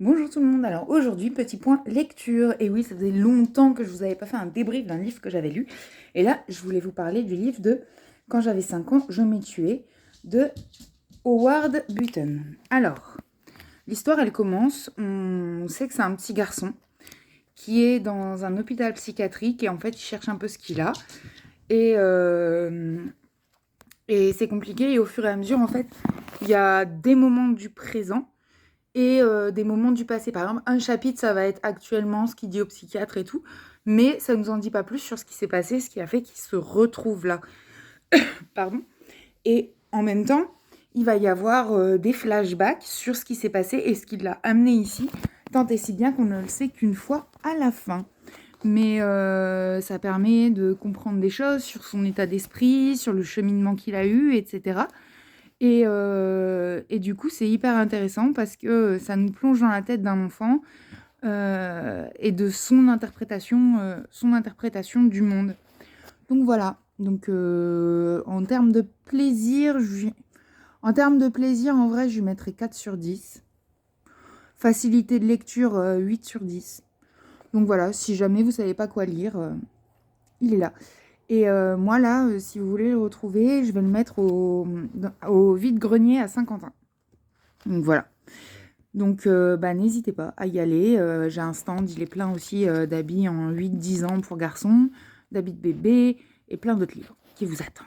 Bonjour tout le monde, alors aujourd'hui petit point lecture, et oui ça faisait longtemps que je vous avais pas fait un débrief d'un livre que j'avais lu, et là je voulais vous parler du livre de Quand j'avais 5 ans, je m'ai tué de Howard Button. Alors, l'histoire elle commence, on sait que c'est un petit garçon qui est dans un hôpital psychiatrique et en fait il cherche un peu ce qu'il a, et, et c'est compliqué et au fur et à mesure en fait il y a des moments du présent et des moments du passé. Par exemple, un chapitre, ça va être actuellement ce qu'il dit au psychiatre et tout, mais ça nous en dit pas plus sur ce qui s'est passé, ce qui a fait qu'il se retrouve là. Pardon. Et en même temps, il va y avoir des flashbacks sur ce qui s'est passé et ce qui l'a amené ici, tant et si bien qu'on ne le sait qu'une fois à la fin. Mais ça permet de comprendre des choses sur son état d'esprit, sur le cheminement qu'il a eu, etc. Et du coup, c'est hyper intéressant parce que ça nous plonge dans la tête d'un enfant et de son interprétation du monde. Donc voilà. Donc en termes de plaisir, en vrai, je lui mettrais 4 sur 10. Facilité de lecture, 8 sur 10. Donc voilà, si jamais vous savez pas quoi lire, il est là. Et moi, là, si vous voulez le retrouver, je vais le mettre au vide-grenier à Saint-Quentin. Donc voilà. Donc n'hésitez pas à y aller. J'ai un stand, il est plein aussi d'habits en 8-10 ans pour garçons, d'habits de bébé et plein d'autres livres qui vous attendent.